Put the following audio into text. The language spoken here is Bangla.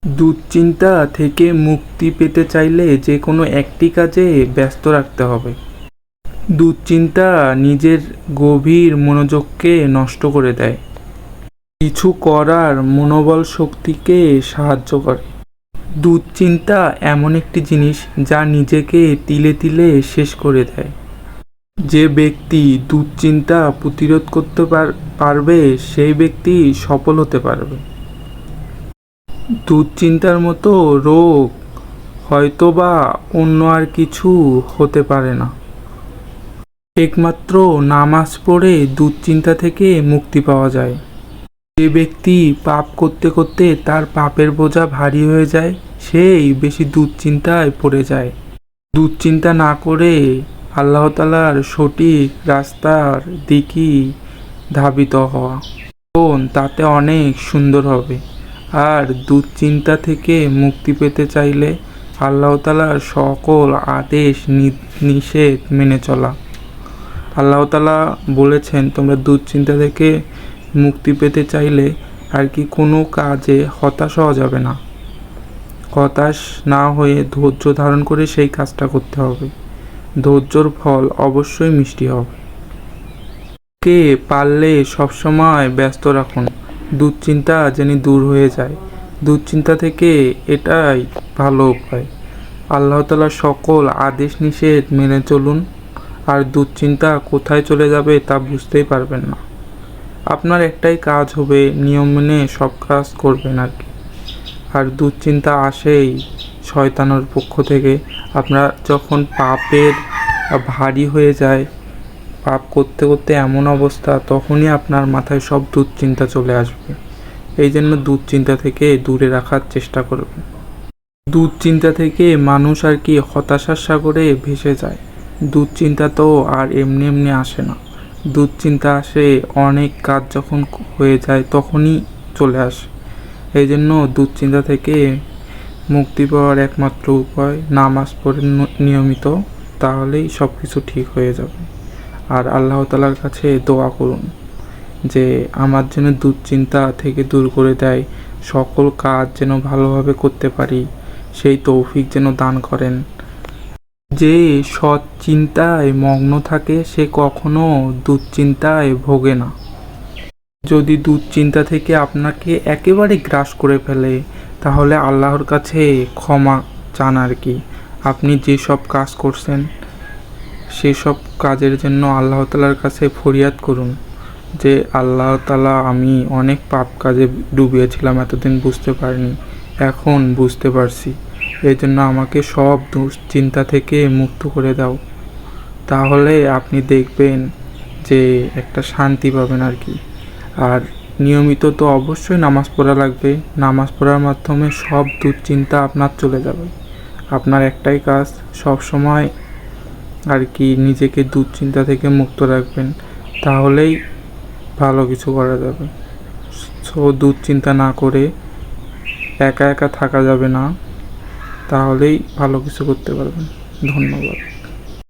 দুশ্চিন্তা থেকে মুক্তি পেতে চাইলে যে কোনো একটি কাজে ব্যস্ত রাখতে হবে। দুশ্চিন্তা নিজের গভীর মনোযোগকে নষ্ট করে দেয়, কিছু করার মনোবল শক্তিকে সাহায্য করে। দুশ্চিন্তা এমন একটি জিনিস যা নিজেকে তিলে তিলে শেষ করে দেয়। যে ব্যক্তি দুশ্চিন্তা প্রতিরোধ করতে পারবে সেই ব্যক্তি সফল হতে পারবে। দুশ্চিন্তার মতো রোগ হয়তোবা অন্য আর কিছু হতে পারে না। একমাত্র নামাজ পড়ে দুশ্চিন্তা থেকে মুক্তি পাওয়া যায়। যে ব্যক্তি পাপ করতে করতে তার পাপের বোঝা ভারী হয়ে যায় সেই বেশি দুশ্চিন্তায় পড়ে যায়। দুশ্চিন্তা না করে আল্লাহ তাআলার সঠিক রাস্তার দিকে ধাবিত হওয়া, তাতে অনেক সুন্দর হবে। আর দুশ্চিন্তা থেকে মুক্তি পেতে চাইলে আল্লাহ তাআলার সকল আদেশ নিষেধ মেনে চলা। আল্লাহ তাআলা বলেছেন, তোমরা দুশ্চিন্তা থেকে মুক্তি পেতে চাইলে আর কি কোনো কাজে হতাশ হওয়া যাবে না। হতাশ না হয়ে ধৈর্য ধারণ করে সেই কাজটা করতে হবে। ধৈর্যর ফল অবশ্যই মিষ্টি হবে। কে পারলে সবসময় ব্যস্ত রাখুন, দুশ্চিন্তা যেন দূর হয়ে যায়। দুশ্চিন্তা থেকে এটাই ভালো উপায়। আল্লাহ তাআলার সকল আদেশ নিষেধ মেনে চলুন, আর দুশ্চিন্তা কোথায় চলে যাবে তা বুঝতেই পারবেন না। আপনার একটাই কাজ হবে, নিয়ম মেনে সব কাজ করবেন আর কি। আর দুশ্চিন্তা আসেই শয়তানের পক্ষ থেকে। আপনার যখন পাপের ভারী হয়ে যায়, পাপ করতে করতে এমন অবস্থা, তখনই আপনার মাথায় সব দুশ্চিন্তা চলে আসবে। এই জন্য দুশ্চিন্তা থেকে দূরে রাখার চেষ্টা করবেন। দুশ্চিন্তা থেকে মানুষ আর কি হতাশার সাগরে ভেসে যায়। দুশ্চিন্তা তো আর এমনি এমনি আসে না। দুশ্চিন্তা আসে অনেক কাজ যখন হয়ে যায় তখনই চলে আসে। এই জন্য দুশ্চিন্তা থেকে মুক্তি পাওয়ার একমাত্র উপায় নামাজ পড়ে নিয়মিত, তাহলেই সব কিছু ঠিক হয়ে যাবে। আর আল্লাহ তাআলার কাছে দোয়া করুন যে আমার যেন দুশ্চিন্তা থেকে দূর করে দেয়, সকল কাজ যেন ভালোভাবে করতে পারি, সেই তৌফিক যেন দান করেন। যে সৎ চিন্তায় মগ্ন থাকে সে কখনো দুশ্চিন্তায় ভোগে না। যদি দুশ্চিন্তা থেকে আপনাকে একেবারে গ্রাস করে ফেলে, তাহলে আল্লাহর কাছে ক্ষমা চান আর কি। আপনি যেসব কাজ করছেন সেসব কাজের জন্য আল্লাহ তাআলার কাছে ফরিয়াদ করুন যে আল্লাহ তাআলা, আমি অনেক পাপ কাজে ডুবিয়েছিলাম, এতদিন বুঝতে পারিনি, এখন বুঝতে পারছি। এই জন্য আমাকে সব দুশ্চিন্তা থেকে মুক্ত করে দাও। তাহলে আপনি দেখবেন যে একটা শান্তি পাবেন আর কি। আর নিয়মিত তো অবশ্যই নামাজ পড়া লাগবে। নামাজ পড়ার মাধ্যমে সব দুশ্চিন্তা আপনার চলে যাবে। আপনার একটাই কাজ, সব সময় আর কি নিজেকে দুশ্চিন্তা থেকে মুক্ত রাখবেন, তাহলেই ভালো কিছু করা যাবে। সো দুশ্চিন্তা না করে একা একা থাকা যাবে না, তাহলেই ভালো কিছু করতে পারবেন। ধন্যবাদ।